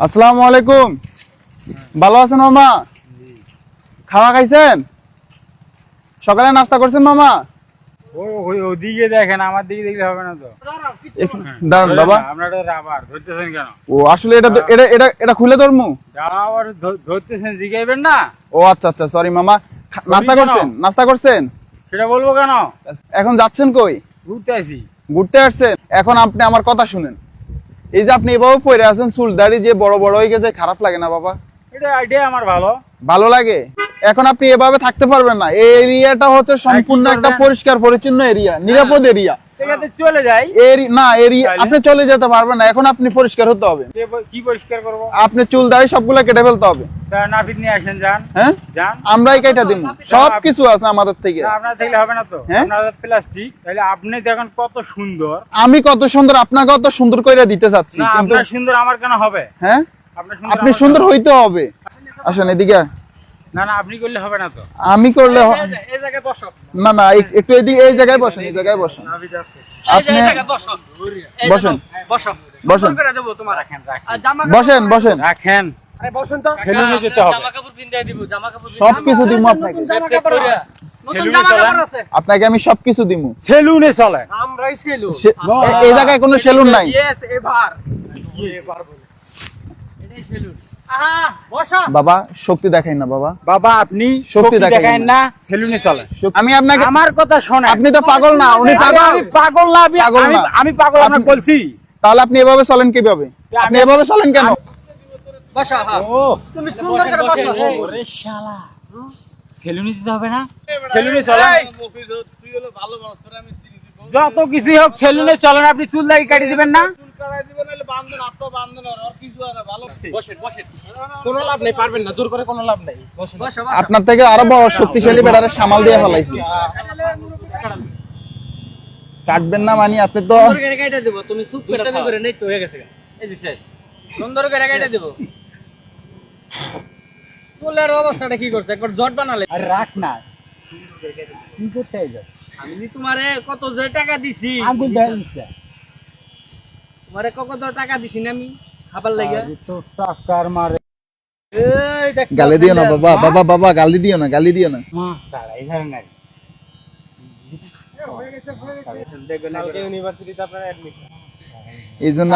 আসসালামু আলাইকুম। ভালো আছেন মামা? খাওয়া খাইছেন? সকালে নাস্তা করছেন মামা? ওদিকে দেখেন, আমার দিকে দেখলে হবে না তো। দাঁড়ান বাবা, আপনারা রাবার ধরতেছেন কেন? ও আসলে এটা খুলে ধরমু। রাবার ধরতেছেন, জিগাইবেন না। ও আচ্ছা আচ্ছা, সরি মামা। নাস্তা করছেন? নাস্তা করছেন? সেটা বলবো কেন? এখন যাচ্ছেন কই? ঘুরতে আসি। ঘুরতে আসছেন? এখন আপনি আমার কথা শুনেন। এই যে আপনি এভাবে পড়ে আছেন, চুল দাড়ি যে বড় বড় হয়ে গেছে, খারাপ লাগে না বাবা? এটা আইডিয়া আমার ভালো ভালো লাগে। এখন আপনি এভাবে থাকতে পারবেন না। এই এরিয়াটা হচ্ছে সম্পূর্ণ একটা পরিষ্কার পরিচ্ছন্ন এরিয়া, নিরাপদ এরিয়া। চলে যাই না, এরিয়া আপনি চলে যেতে পারবেন না। এখন আপনি পরিষ্কার হতে হবে। কি পরিষ্কার করবো? আপনি চুল দাড়ি সবগুলো কেটে ফেলতে হবে। নাপিত নিয়ে আসেন, যান। হ্যাঁ, যান, আমরাই কেটে দিব। সবকিছু আছে আমাদের থেকে। আপনার থাকলে হবে না তো। হ্যাঁ? আপনাদের প্লাস্টিক। তাহলে আপনি দেখেন কত সুন্দর। আমি কত সুন্দর আপনাকে কত সুন্দর করে দিতে চাচ্ছি, না, কিন্তু আপনার সুন্দর আমার কেন হবে? হ্যাঁ, আপনি সুন্দর হইতে হবে। আসেন এদিকে। না না, আপনি করলে হবে না তো। আমি করলে এই জায়গায় বসো। না না, একটু এদিকে, এই জায়গায় বসেন, এই জায়গায় বসেন। আপনি বসেন, বসেন, করে দেব তোমার। রাখেন বসেন, বসেন, রাখেন। আরে বসেন তো। সেলুনে যেতে হবে। জামা কাপড় পিন্দাই দিব, জামা কাপড় সবকিছু দিব আপনাকে। জামা কাপড় আছে। নতুন সেলুনে জামা চলেন। কাপড় আছে। আপনাকে আমি সবকিছু দিব। সেলুনে চলে। আমরাই সেলুন। এই জায়গায় কোনো সেলুন নাই। ইয়েস, এবার বলে। এটাই সেলুন। আহা, বসো। বাবা শক্তি দেখাই না বাবা। বাবা আপনি শক্তি শক্তি দেখাইন দেখায়েন না, সেলুনে চলে। আমি আপনাকে, আমার কথা শোনেন। আপনি তো পাগল না, উনি আরে পাগল। আমি পাগল না, পাগল না। আমি পাগল আপনাকে বলছি। তাহলে আপনি এভাবে চলেন কিভাবে? আপনি এভাবে চলেন কেন? বসো, হ্যাঁ। ও তুমি সুন্দর করে বসো। ওরে শালা, সেলুনে যেতে হবে না? সেলুনে চলে। তুই হলো ভালো মানুষ, তোরে আমি চিনি। যত কিছু হোক সেলুনে চলেন। আপনি চুল দাড়ি কাটিয়ে দিবেন না? কোনো লাভ নেই, পারবেন না, জোর করে কোনো লাভ নেই। বসো, বসো। আপনার থেকে আরো বড় শক্তিশালী বেড়ারে সামাল দিয়ে ফেলাইছি। কাটবেন না মানে আপনি তো সুন্দর করে কাটা দেব, তুমি চুপ করে নেই তো, হয়ে গেছে। এই যে শেষ। সুন্দর করে কাটা দেব। চুলের অবস্থাটা কি করছে? একবার জট বানালে। আর রাখ না, কি করতে যাস? আমি তোমারে কত যে টাকা দিছি, আমি ব্যালেন্সটা তোমারে কত টাকা দিছি না আমি খাবার লাগা। তো টাকার মারে। এই দেখছ, গালি দিও না বাবা, বাবা বাবা গালি দিও না, গালি দিও না। দাঁড়া, এখানে নাই। দেখবেন কালকে ইউনিভার্সিটিতে আপনার অ্যাডমিশন। এই জন্য